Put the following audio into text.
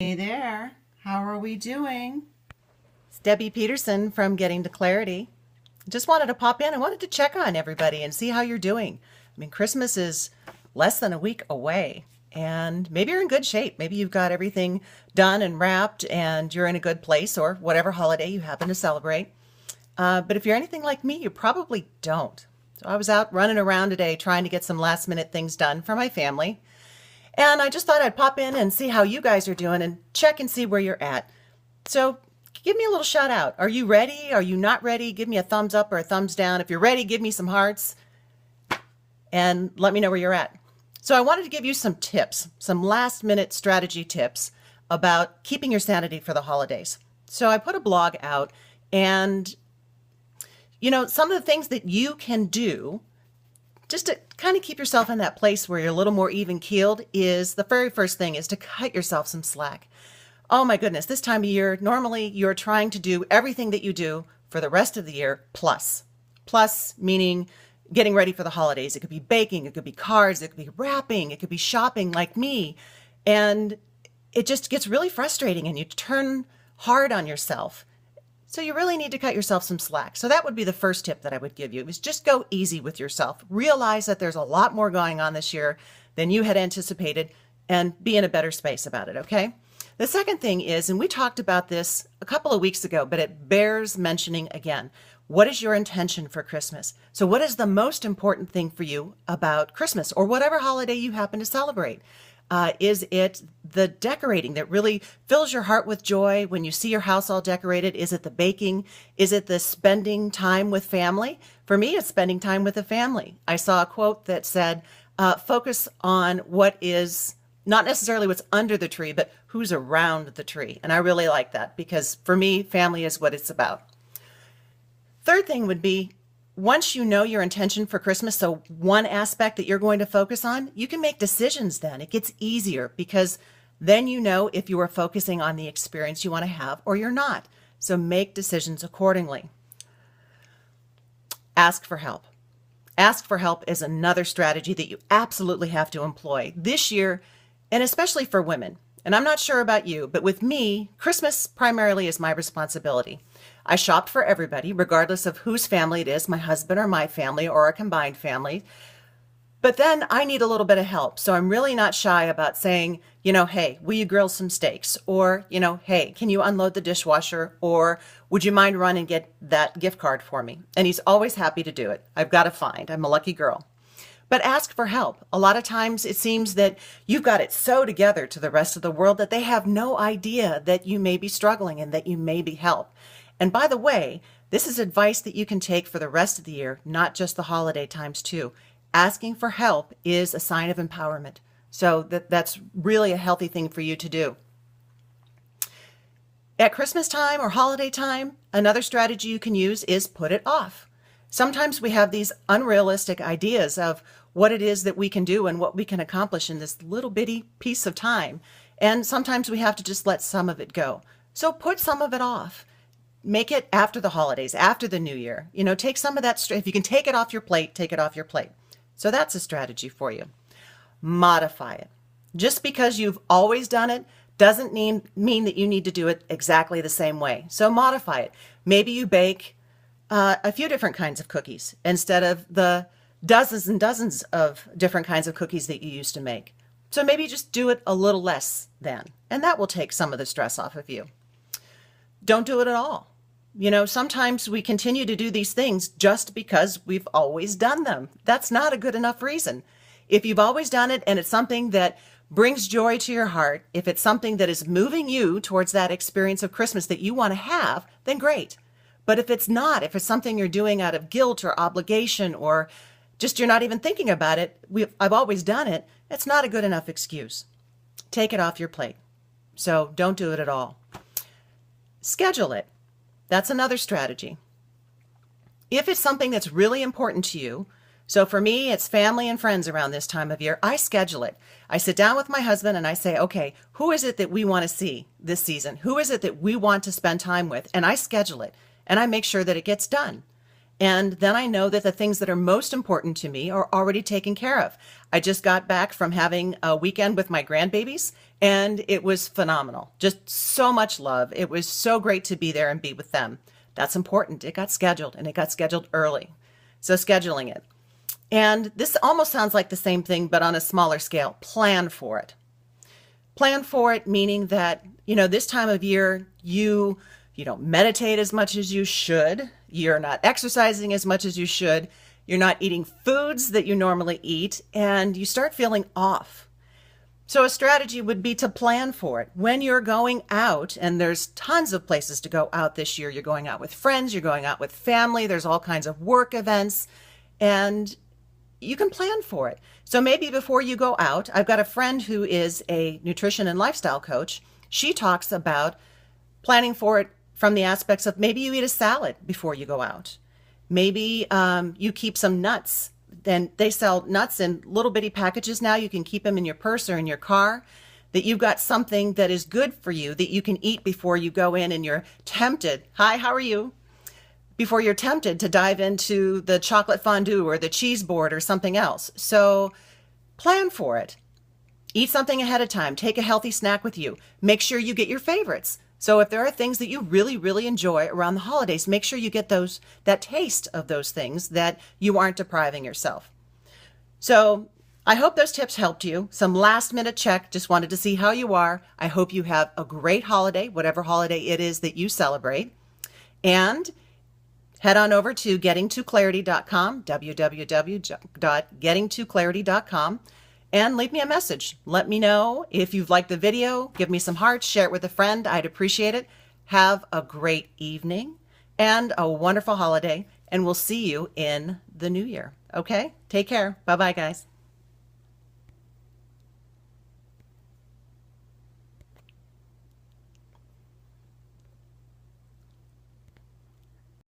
Hey there, how are we doing? It's Debbie Peterson from Getting to Clarity. Just wanted to pop in. I wanted to check on everybody and see how you're doing. I mean, Christmas is less than a week away, and maybe you're in good shape. Maybe you've got everything done and wrapped, and you're in a good place, or whatever holiday you happen to celebrate. But if you're anything like me, you probably don't. So I was out running around today trying to get some last minute things done for my family. And I just thought I'd pop in and see how you guys are doing and check and see where you're at. So give me a little shout out. Are you ready? Are you not ready? Give me a thumbs up or a thumbs down. If you're ready, give me some hearts and let me know where you're at. So I wanted to give you some tips, some last minute strategy tips about keeping your sanity for the holidays. So I put a blog out and some of the things that you can do just to kind of keep yourself in that place where you're a little more even keeled is the very first thing is to cut yourself some slack. Oh my goodness, this time of year, normally you're trying to do everything that you do for the rest of the year plus. Plus meaning getting ready for the holidays. It could be baking, it could be cards, it could be wrapping, it could be shopping like me. And it just gets really frustrating and you turn hard on yourself. So you really need to cut yourself some slack. So that would be the first tip that I would give you is just go easy with yourself. Realize that there's a lot more going on this year than you had anticipated and be in a better space about it, okay? The second thing is, and we talked about this a couple of weeks ago, but it bears mentioning again. What is your intention for Christmas? So what is the most important thing for you about Christmas or whatever holiday you happen to celebrate? Is it the decorating that really fills your heart with joy when you see your house all decorated? Is it the baking? Is it the spending time with family? For me, it's spending time with the family. I saw a quote that said, focus on what is not necessarily what's under the tree, but who's around the tree. And I really like that because for me, family is what it's about. Third thing would be once you know your intention for Christmas, so one aspect that you're going to focus on, you can make decisions then. It gets easier because then you know if you are focusing on the experience you want to have or you're not. So make decisions accordingly. Ask for help. Ask for help is another strategy that you absolutely have to employ this year, and especially for women. And I'm not sure about you, but with me, Christmas primarily is my responsibility. I shop for everybody, regardless of whose family it is, my husband or my family or a combined family. But then I need a little bit of help. So I'm really not shy about saying, hey, will you grill some steaks? Or, hey, can you unload the dishwasher? Or would you mind run and get that gift card for me? And he's always happy to do it. I've got to find. I'm a lucky girl. But ask for help. A lot of times it seems that you've got it so together to the rest of the world that they have no idea that you may be struggling and that you may be help. And by the way, this is advice that you can take for the rest of the year, not just the holiday times too. Asking for help is a sign of empowerment. So that's really a healthy thing for you to do. At Christmas time or holiday time, another strategy you can use is put it off. Sometimes we have these unrealistic ideas of what it is that we can do and what we can accomplish in this little bitty piece of time. And sometimes we have to just let some of it go. So put some of it off. Make it after the holidays, after the new year. Take some of that. If you can take it off your plate, take it off your plate. So that's a strategy for you. Modify it. Just because you've always done it doesn't mean that you need to do it exactly the same way. So modify it. Maybe you bake a few different kinds of cookies instead of the dozens and dozens of different kinds of cookies that you used to make. So maybe just do it a little less then, and that will take some of the stress off of you. Don't do it at all. Sometimes we continue to do these things just because we've always done them. That's not a good enough reason. If you've always done it and it's something that brings joy to your heart, if it's something that is moving you towards that experience of Christmas that you want to have, then great. But if it's not, if it's something you're doing out of guilt or obligation or just you're not even thinking about it, I've always done it, it's not a good enough excuse. Take it off your plate. So don't do it at all. Schedule it. That's another strategy. If it's something that's really important to you, so for me, it's family and friends around this time of year, I schedule it. I sit down with my husband and I say, okay, who is it that we want to see this season? Who is it that we want to spend time with? And I schedule it and I make sure that it gets done. And then I know that the things that are most important to me are already taken care of. I just got back from having a weekend with my grandbabies, and it was phenomenal. Just so much love. It was so great to be there and be with them. That's important. It got scheduled, and it got scheduled early. So scheduling it. And this almost sounds like the same thing, but on a smaller scale. Plan for it. Plan for it, meaning that, this time of year, you don't meditate as much as you should. You're not exercising as much as you should. You're not eating foods that you normally eat, and you start feeling off. So a strategy would be to plan for it. When you're going out, and there's tons of places to go out this year, you're going out with friends, you're going out with family, there's all kinds of work events, and you can plan for it. So maybe before you go out, I've got a friend who is a nutrition and lifestyle coach. She talks about planning for it from the aspects of maybe you eat a salad before you go out. Maybe you keep some nuts. Then they sell nuts in little bitty packages now. You can keep them in your purse or in your car. That you've got something that is good for you that you can eat before you go in and you're tempted. Hi, how are you? Before you're tempted to dive into the chocolate fondue or the cheese board or something else. So plan for it. Eat something ahead of time. Take a healthy snack with you. Make sure you get your favorites. So if there are things that you really, really enjoy around the holidays, make sure you get that taste of those things that you aren't depriving yourself. So I hope those tips helped you. Some last minute check. Just wanted to see how you are. I hope you have a great holiday, whatever holiday it is that you celebrate. And head on over to gettingtoclarity.com, www.gettingtoclarity.com, and leave me a message. Let me know if you've liked the video. Give me some hearts. Share it with a friend. I'd appreciate it. Have a great evening and a wonderful holiday, and we'll see you in the new year. Okay? Take care. Bye-bye, guys.